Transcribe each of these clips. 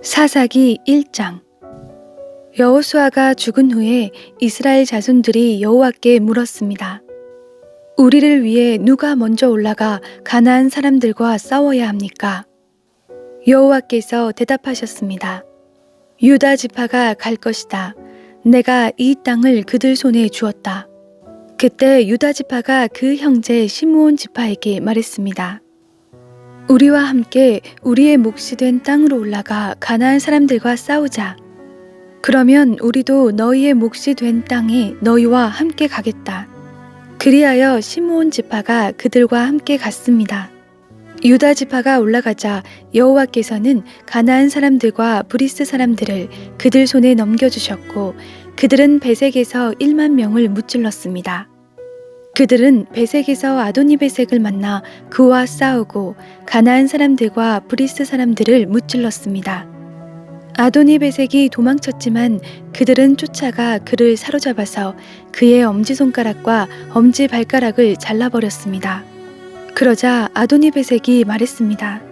사사기 1장. 여호수아가 죽은 후에 이스라엘 자손들이 여호와께 물었습니다. 우리를 위해 누가 먼저 올라가 가나안 사람들과 싸워야 합니까? 여호와께서 대답하셨습니다. 유다 지파가 갈 것이다. 내가 이 땅을 그들 손에 주었다. 그때 유다 지파가 그 형제 시므온 지파에게 말했습니다. 우리와 함께 우리의 몫이 된 땅으로 올라가 가나안 사람들과 싸우자. 그러면 우리도 너희의 몫이 된 땅에 너희와 함께 가겠다. 그리하여 시므온 지파가 그들과 함께 갔습니다. 유다 지파가 올라가자 여호와께서는 가나안 사람들과 브리스 사람들을 그들 손에 넘겨주셨고 그들은 베색에서 1만 명을 무찔렀습니다. 그들은 베색에서 아도니베색을 만나 그와 싸우고 가나안 사람들과 브리스 사람들을 무찔렀습니다. 아도니베색이 도망쳤지만 그들은 쫓아가 그를 사로잡아서 그의 엄지손가락과 엄지발가락을 잘라버렸습니다. 그러자 아도니베색이 말했습니다.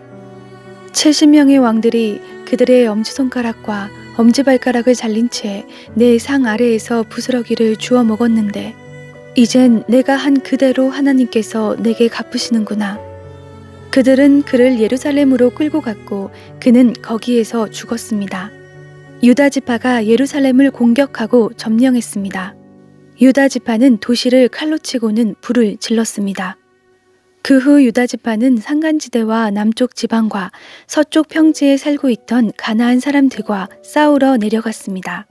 70명의 왕들이 그들의 엄지손가락과 엄지발가락을 잘린 채 내 상 아래에서 부스러기를 주워 먹었는데 이젠 내가 한 그대로 하나님께서 내게 갚으시는구나. 그들은 그를 예루살렘으로 끌고 갔고 그는 거기에서 죽었습니다. 유다 지파가 예루살렘을 공격하고 점령했습니다. 유다 지파는 도시를 칼로 치고는 불을 질렀습니다. 그 후 유다 지파는 산간지대와 남쪽 지방과 서쪽 평지에 살고 있던 가나안 사람들과 싸우러 내려갔습니다.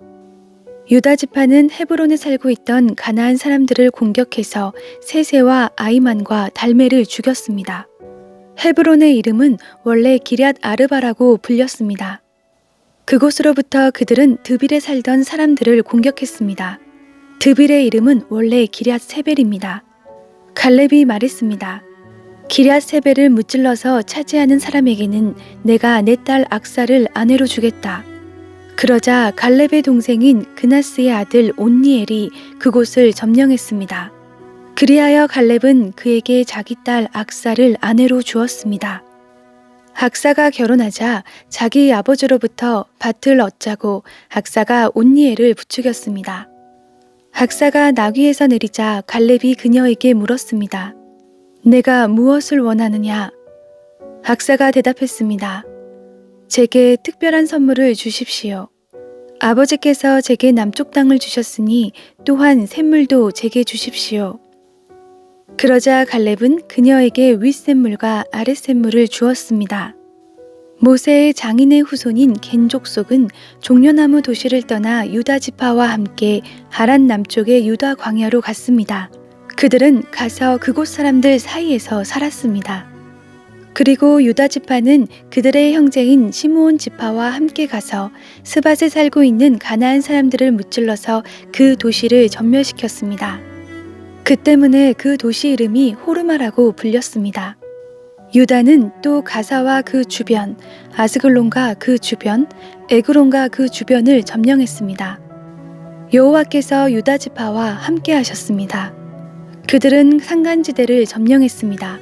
유다 지파는 헤브론에 살고 있던 가나안 사람들을 공격해서 세세와 아이만과 달메를 죽였습니다. 헤브론의 이름은 원래 기럇 아르바라고 불렸습니다. 그곳으로부터 그들은 드빌에 살던 사람들을 공격했습니다. 드빌의 이름은 원래 기럇 세벨입니다. 갈렙이 말했습니다. 기럇 세벨을 무찔러서 차지하는 사람에게는 내가 내 딸 악사를 아내로 주겠다. 그러자 갈렙의 동생인 그나스의 아들 온니엘이 그곳을 점령했습니다. 그리하여 갈렙은 그에게 자기 딸 악사를 아내로 주었습니다. 악사가 결혼하자 자기 아버지로부터 밭을 얻자고 악사가 온니엘을 부추겼습니다. 악사가 나귀에서 내리자 갈렙이 그녀에게 물었습니다. 내가 무엇을 원하느냐? 악사가 대답했습니다. 제게 특별한 선물을 주십시오. 아버지께서 제게 남쪽 땅을 주셨으니 또한 샘물도 제게 주십시오. 그러자 갈렙은 그녀에게 윗샘물과 아랫샘물을 주었습니다. 모세의 장인의 후손인 겐 족속은 종려나무 도시를 떠나 유다 지파와 함께 하란 남쪽의 유다 광야로 갔습니다. 그들은 가서 그곳 사람들 사이에서 살았습니다. 그리고 유다 지파는 그들의 형제인 시므온 지파와 함께 가서 스밧에 살고 있는 가나안 사람들을 무찔러서 그 도시를 전멸시켰습니다. 그 때문에 그 도시 이름이 호르마라고 불렸습니다. 유다는 또 가사와 그 주변, 아스글론과 그 주변, 에그론과 그 주변을 점령했습니다. 여호와께서 유다 지파와 함께 하셨습니다. 그들은 산간지대를 점령했습니다.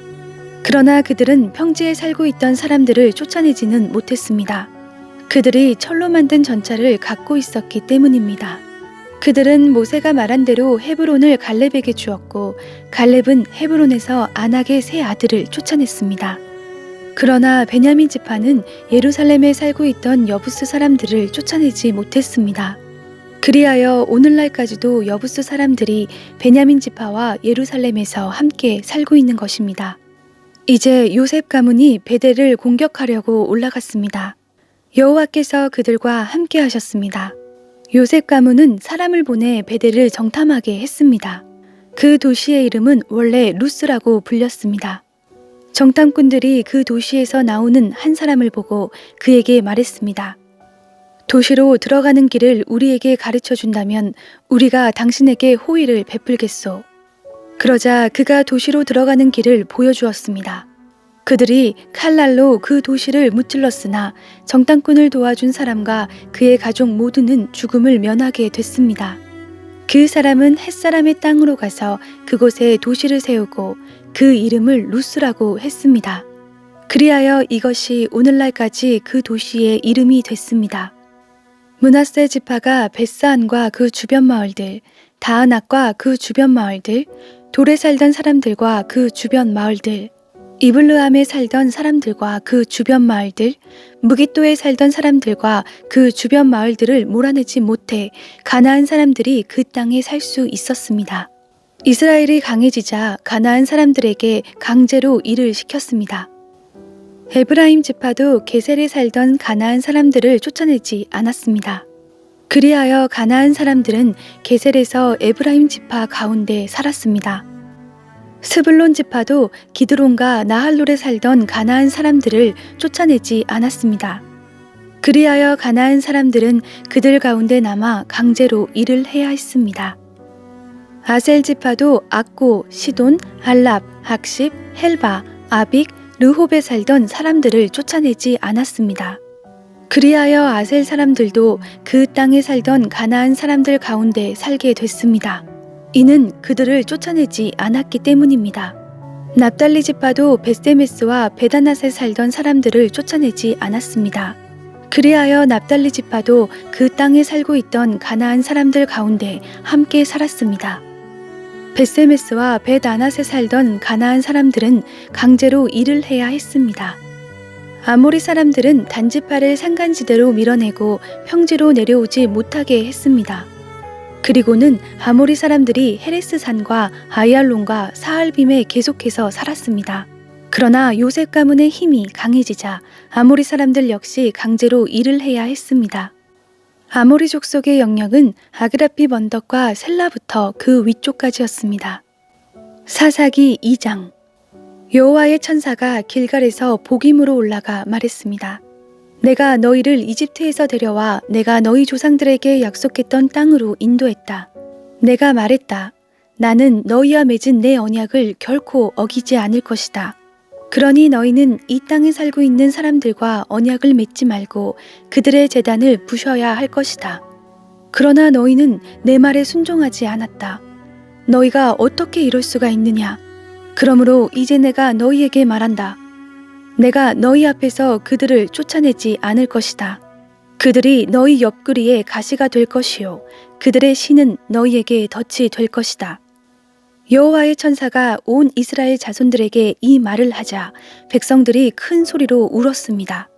그러나 그들은 평지에 살고 있던 사람들을 쫓아내지는 못했습니다. 그들이 철로 만든 전차를 갖고 있었기 때문입니다. 그들은 모세가 말한 대로 헤브론을 갈렙에게 주었고 갈렙은 헤브론에서 안악의 세 아들을 쫓아냈습니다. 그러나 베냐민 지파는 예루살렘에 살고 있던 여부스 사람들을 쫓아내지 못했습니다. 그리하여 오늘날까지도 여부스 사람들이 베냐민 지파와 예루살렘에서 함께 살고 있는 것입니다. 이제 요셉 가문이 베델을 공격하려고 올라갔습니다. 여호와께서 그들과 함께 하셨습니다. 요셉 가문은 사람을 보내 베델을 정탐하게 했습니다. 그 도시의 이름은 원래 루스라고 불렸습니다. 정탐꾼들이 그 도시에서 나오는 한 사람을 보고 그에게 말했습니다. 도시로 들어가는 길을 우리에게 가르쳐 준다면 우리가 당신에게 호의를 베풀겠소. 그러자 그가 도시로 들어가는 길을 보여주었습니다. 그들이 칼날로 그 도시를 무찔렀으나 정탐꾼을 도와준 사람과 그의 가족 모두는 죽음을 면하게 됐습니다. 그 사람은 햇사람의 땅으로 가서 그곳에 도시를 세우고 그 이름을 루스라고 했습니다. 그리하여 이것이 오늘날까지 그 도시의 이름이 됐습니다. 므낫세 지파가 벳스안과 그 주변 마을들, 다은악과 그 주변 마을들, 돌에 살던 사람들과 그 주변 마을들, 이블르함에 살던 사람들과 그 주변 마을들, 무깃도에 살던 사람들과 그 주변 마을들을 몰아내지 못해 가나안 사람들이 그 땅에 살 수 있었습니다. 이스라엘이 강해지자 가나안 사람들에게 강제로 일을 시켰습니다. 에브라임 지파도 게셀에 살던 가나안 사람들을 쫓아내지 않았습니다. 그리하여 가나안 사람들은 게셀에서 에브라임 지파 가운데 살았습니다. 스불론 지파도 기드론과 나할롤에 살던 가나안 사람들을 쫓아내지 않았습니다. 그리하여 가나안 사람들은 그들 가운데 남아 강제로 일을 해야 했습니다. 아셀 지파도 악고, 시돈, 알랍, 학십, 헬바, 아빅, 르홉에 살던 사람들을 쫓아내지 않았습니다. 그리하여 아셀 사람들도 그 땅에 살던 가나안 사람들 가운데 살게 됐습니다. 이는 그들을 쫓아내지 않았기 때문입니다. 납달리 지파도 벳세메스와 베다낫에 살던 사람들을 쫓아내지 않았습니다. 그리하여 납달리 지파도 그 땅에 살고 있던 가나안 사람들 가운데 함께 살았습니다. 벳세메스와 벳아낫에 살던 가나안 사람들은 강제로 일을 해야 했습니다. 아모리 사람들은 단지파를 산간지대로 밀어내고 평지로 내려오지 못하게 했습니다. 그리고는 아모리 사람들이 헤레스 산과 아이알론과 사알빔에 계속해서 살았습니다. 그러나 요셉 가문의 힘이 강해지자 아모리 사람들 역시 강제로 일을 해야 했습니다. 아모리 족속의 영역은 아그라핍 언덕과 셀라부터 그 위쪽까지였습니다. 사사기 2장. 여호와의 천사가 길갈에서 복임으로 올라가 말했습니다. 내가 너희를 이집트에서 데려와 내가 너희 조상들에게 약속했던 땅으로 인도했다. 내가 말했다. 나는 너희와 맺은 내 언약을 결코 어기지 않을 것이다. 그러니 너희는 이 땅에 살고 있는 사람들과 언약을 맺지 말고 그들의 제단을 부셔야 할 것이다. 그러나 너희는 내 말에 순종하지 않았다. 너희가 어떻게 이럴 수가 있느냐? 그러므로 이제 내가 너희에게 말한다. 내가 너희 앞에서 그들을 쫓아내지 않을 것이다. 그들이 너희 옆구리에 가시가 될 것이요 그들의 신은 너희에게 덫이 될 것이다. 여호와의 천사가 온 이스라엘 자손들에게 이 말을 하자 백성들이 큰 소리로 울었습니다.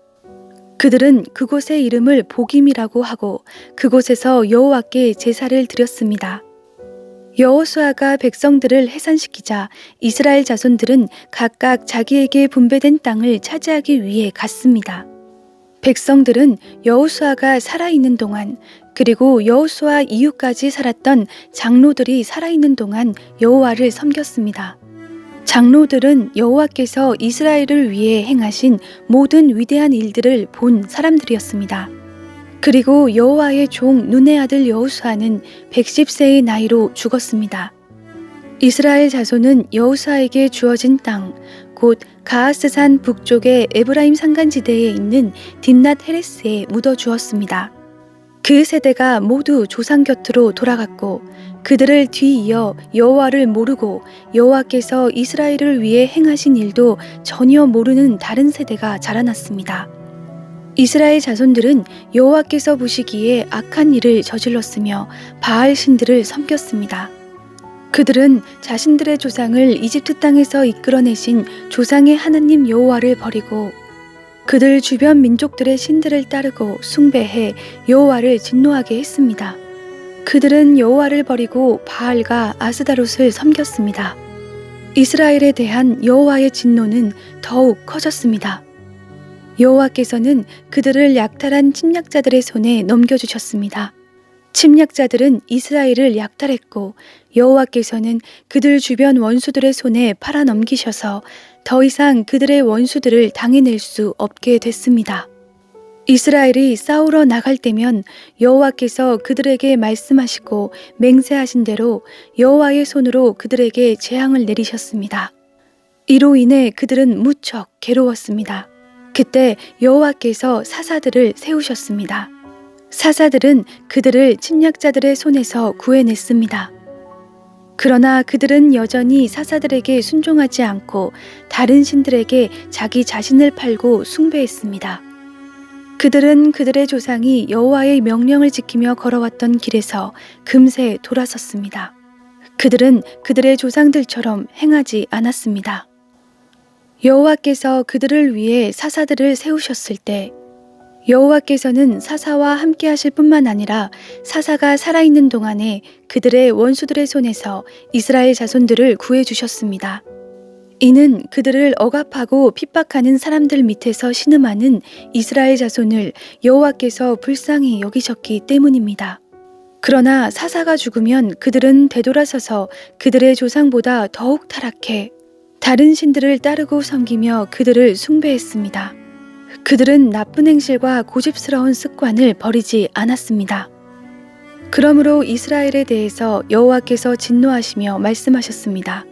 그들은 그곳의 이름을 복임이라고 하고 그곳에서 여호와께 제사를 드렸습니다. 여호수아가 백성들을 해산시키자 이스라엘 자손들은 각각 자기에게 분배된 땅을 차지하기 위해 갔습니다. 백성들은 여호수아가 살아있는 동안 그리고 여호수아 이후까지 살았던 장로들이 살아있는 동안 여호와를 섬겼습니다. 장로들은 여호와께서 이스라엘을 위해 행하신 모든 위대한 일들을 본 사람들이었습니다. 그리고 여호와의 종 눈의 아들 여호수아는 110세의 나이로 죽었습니다. 이스라엘 자손은 여호수아에게 주어진 땅, 곧 가하스산 북쪽의 에브라임 산간지대에 있는 딥낫 헤레스에 묻어 주었습니다. 그 세대가 모두 조상 곁으로 돌아갔고 그들을 뒤이어 여호와를 모르고 여호와께서 이스라엘을 위해 행하신 일도 전혀 모르는 다른 세대가 자라났습니다. 이스라엘 자손들은 여호와께서 보시기에 악한 일을 저질렀으며 바알 신들을 섬겼습니다. 그들은 자신들의 조상을 이집트 땅에서 이끌어내신 조상의 하나님 여호와를 버리고 그들 주변 민족들의 신들을 따르고 숭배해 여호와를 진노하게 했습니다. 그들은 여호와를 버리고 바알과 아스다롯을 섬겼습니다. 이스라엘에 대한 여호와의 진노는 더욱 커졌습니다. 여호와께서는 그들을 약탈한 침략자들의 손에 넘겨주셨습니다. 침략자들은 이스라엘을 약탈했고 여호와께서는 그들 주변 원수들의 손에 팔아넘기셔서 더 이상 그들의 원수들을 당해낼 수 없게 됐습니다. 이스라엘이 싸우러 나갈 때면 여호와께서 그들에게 말씀하시고 맹세하신 대로 여호와의 손으로 그들에게 재앙을 내리셨습니다. 이로 인해 그들은 무척 괴로웠습니다. 그때 여호와께서 사사들을 세우셨습니다. 사사들은 그들을 침략자들의 손에서 구해냈습니다. 그러나 그들은 여전히 사사들에게 순종하지 않고 다른 신들에게 자기 자신을 팔고 숭배했습니다. 그들은 그들의 조상이 여호와의 명령을 지키며 걸어왔던 길에서 금세 돌아섰습니다. 그들은 그들의 조상들처럼 행하지 않았습니다. 여호와께서 그들을 위해 사사들을 세우셨을 때 여호와께서는 사사와 함께 하실 뿐만 아니라 사사가 살아있는 동안에 그들의 원수들의 손에서 이스라엘 자손들을 구해주셨습니다. 이는 그들을 억압하고 핍박하는 사람들 밑에서 신음하는 이스라엘 자손을 여호와께서 불쌍히 여기셨기 때문입니다. 그러나 사사가 죽으면 그들은 되돌아서서 그들의 조상보다 더욱 타락해 다른 신들을 따르고 섬기며 그들을 숭배했습니다. 그들은 나쁜 행실과 고집스러운 습관을 버리지 않았습니다. 그러므로 이스라엘에 대해서 여호와께서 진노하시며 말씀하셨습니다.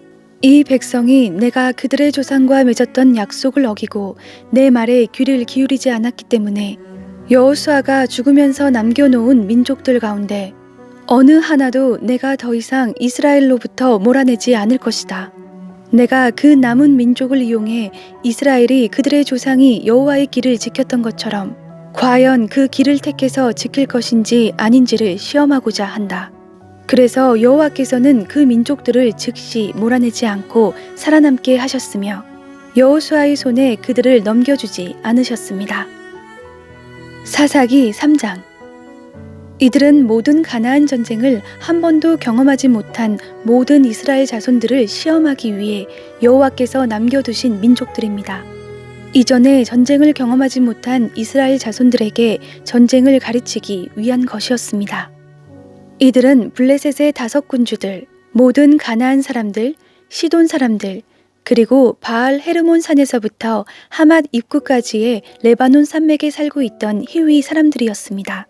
이 백성이 내가 그들의 조상과 맺었던 약속을 어기고 내 말에 귀를 기울이지 않았기 때문에 여호수아가 죽으면서 남겨놓은 민족들 가운데 어느 하나도 내가 더 이상 이스라엘로부터 몰아내지 않을 것이다. 내가 그 남은 민족을 이용해 이스라엘이 그들의 조상이 여호와의 길을 지켰던 것처럼 과연 그 길을 택해서 지킬 것인지 아닌지를 시험하고자 한다. 그래서 여호와께서는 그 민족들을 즉시 몰아내지 않고 살아남게 하셨으며 여호수아의 손에 그들을 넘겨주지 않으셨습니다. 사사기 3장. 이들은 모든 가나안 전쟁을 한 번도 경험하지 못한 모든 이스라엘 자손들을 시험하기 위해 여호와께서 남겨두신 민족들입니다. 이전에 전쟁을 경험하지 못한 이스라엘 자손들에게 전쟁을 가르치기 위한 것이었습니다. 이들은 블레셋의 5군주들, 모든 가나안 사람들, 시돈 사람들, 그리고 바알 헤르몬 산에서부터 하맛 입구까지의 레바논 산맥에 살고 있던 히위 사람들이었습니다.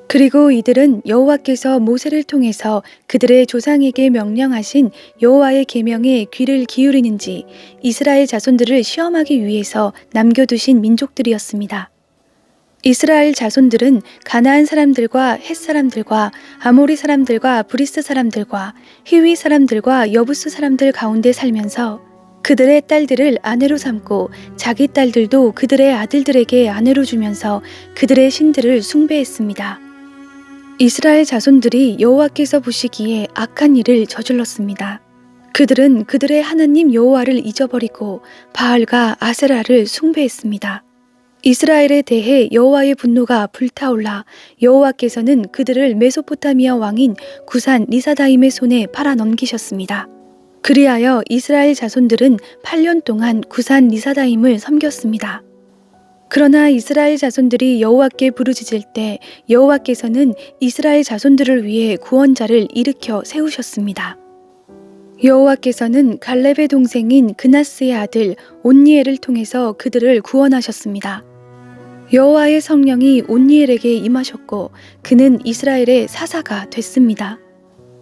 그리고 이들은 여호와께서 모세를 통해서 그들의 조상에게 명령하신 여호와의 계명에 귀를 기울이는지 이스라엘 자손들을 시험하기 위해서 남겨두신 민족들이었습니다. 이스라엘 자손들은 가나안 사람들과 헷 사람들과 아모리 사람들과 브리스 사람들과 히위 사람들과 여부스 사람들 가운데 살면서 그들의 딸들을 아내로 삼고 자기 딸들도 그들의 아들들에게 아내로 주면서 그들의 신들을 숭배했습니다. 이스라엘 자손들이 여호와께서 보시기에 악한 일을 저질렀습니다. 그들은 그들의 하나님 여호와를 잊어버리고 바알과 아세라를 숭배했습니다. 이스라엘에 대해 여호와의 분노가 불타올라 여호와께서는 그들을 메소포타미아 왕인 구산 리사다임의 손에 팔아 넘기셨습니다. 그리하여 이스라엘 자손들은 8년 동안 구산 리사다임을 섬겼습니다. 그러나 이스라엘 자손들이 여호와께 부르짖을 때 여호와께서는 이스라엘 자손들을 위해 구원자를 일으켜 세우셨습니다. 여호와께서는 갈렙의 동생인 그나스의 아들 온니엘을 통해서 그들을 구원하셨습니다. 여호와의 성령이 온니엘에게 임하셨고 그는 이스라엘의 사사가 됐습니다.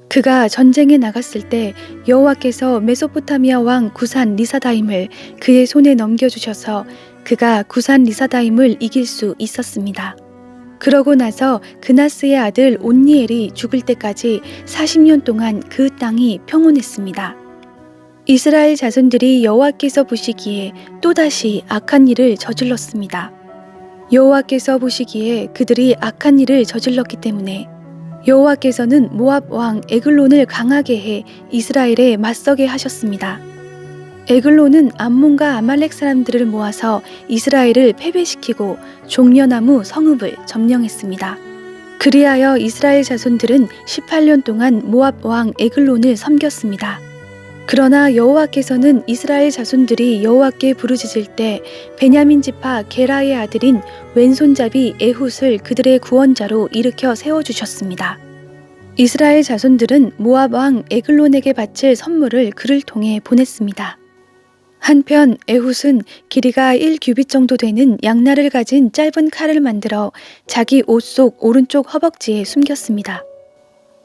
그가 전쟁에 나갔을 때 여호와께서 메소포타미아 왕 구산 리사다임을 그의 손에 넘겨주셔서 그가 구산 리사다임을 이길 수 있었습니다. 그러고 나서 그나스의 아들 온니엘이 죽을 때까지 40년 동안 그 땅이 평온했습니다. 이스라엘 자손들이 여호와께서 보시기에 또다시 악한 일을 저질렀습니다. 여호와께서 보시기에 그들이 악한 일을 저질렀기 때문에 여호와께서는 모압 왕 에글론을 강하게 해 이스라엘에 맞서게 하셨습니다. 에글론은 암몬과 아말렉 사람들을 모아서 이스라엘을 패배시키고 종려나무 성읍을 점령했습니다. 그리하여 이스라엘 자손들은 18년 동안 모압 왕 에글론을 섬겼습니다. 그러나 여호와께서는 이스라엘 자손들이 여호와께 부르짖을 때 베냐민 지파 게라의 아들인 왼손잡이 에훗을 그들의 구원자로 일으켜 세워주셨습니다. 이스라엘 자손들은 모압 왕 에글론에게 바칠 선물을 그를 통해 보냈습니다. 한편 에훗은 길이가 1규빗 정도 되는 양날을 가진 짧은 칼을 만들어 자기 옷 속 오른쪽 허벅지에 숨겼습니다.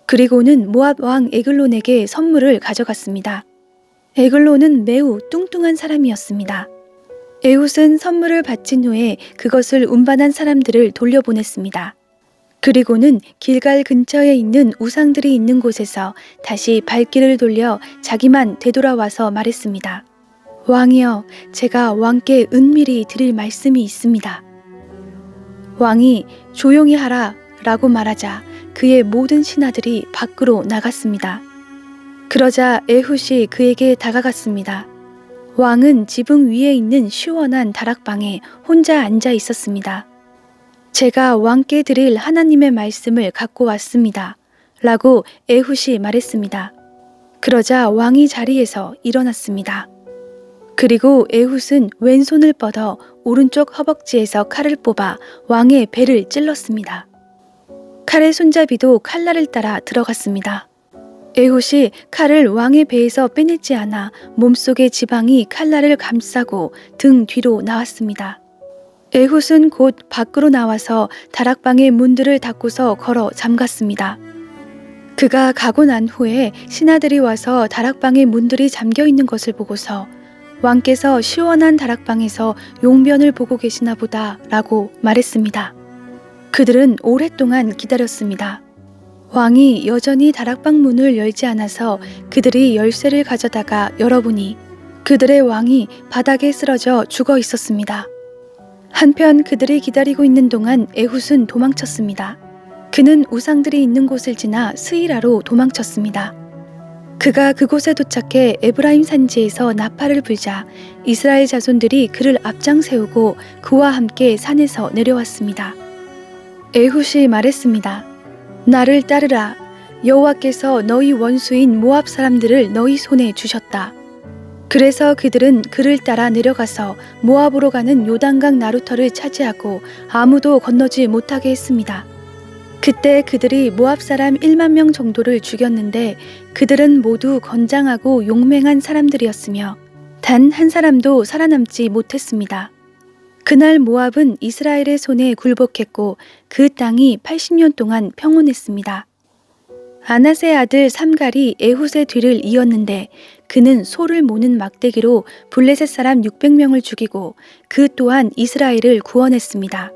그리고는 모압 왕 에글론에게 선물을 가져갔습니다. 에글론은 매우 뚱뚱한 사람이었습니다. 에훗은 선물을 바친 후에 그것을 운반한 사람들을 돌려보냈습니다. 그리고는 길갈 근처에 있는 우상들이 있는 곳에서 다시 발길을 돌려 자기만 되돌아와서 말했습니다. 왕이여, 제가 왕께 은밀히 드릴 말씀이 있습니다. 왕이 조용히 하라 라고 말하자 그의 모든 신하들이 밖으로 나갔습니다. 그러자 에훗이 그에게 다가갔습니다. 왕은 지붕 위에 있는 시원한 다락방에 혼자 앉아 있었습니다. 제가 왕께 드릴 하나님의 말씀을 갖고 왔습니다. 라고 에훗이 말했습니다. 그러자 왕이 자리에서 일어났습니다. 그리고 에훗은 왼손을 뻗어 오른쪽 허벅지에서 칼을 뽑아 왕의 배를 찔렀습니다. 칼의 손잡이도 칼날을 따라 들어갔습니다. 에훗이 칼을 왕의 배에서 빼내지 않아 몸속의 지방이 칼날을 감싸고 등 뒤로 나왔습니다. 에훗은 곧 밖으로 나와서 다락방의 문들을 닫고서 걸어 잠갔습니다. 그가 가고 난 후에 신하들이 와서 다락방의 문들이 잠겨 있는 것을 보고서 왕께서 시원한 다락방에서 용변을 보고 계시나 보다 라고 말했습니다. 그들은 오랫동안 기다렸습니다. 왕이 여전히 다락방 문을 열지 않아서 그들이 열쇠를 가져다가 열어보니 그들의 왕이 바닥에 쓰러져 죽어 있었습니다. 한편 그들이 기다리고 있는 동안 에훗은 도망쳤습니다. 그는 우상들이 있는 곳을 지나 스이라로 도망쳤습니다. 그가 그곳에 도착해 에브라임 산지에서 나팔을 불자 이스라엘 자손들이 그를 앞장 세우고 그와 함께 산에서 내려왔습니다. 에훗이 말했습니다. 나를 따르라. 여호와께서 너희 원수인 모압 사람들을 너희 손에 주셨다. 그래서 그들은 그를 따라 내려가서 모압으로 가는 요단강 나루터를 차지하고 아무도 건너지 못하게 했습니다. 그때 그들이 모압 사람 1만 명 정도를 죽였는데 그들은 모두 건장하고 용맹한 사람들이었으며 단 한 사람도 살아남지 못했습니다. 그날 모압은 이스라엘의 손에 굴복했고 그 땅이 80년 동안 평온했습니다. 아낫의 아들 삼갈이 에훗의 뒤를 이었는데 그는 소를 모는 막대기로 블레셋 사람 600명을 죽이고 그 또한 이스라엘을 구원했습니다.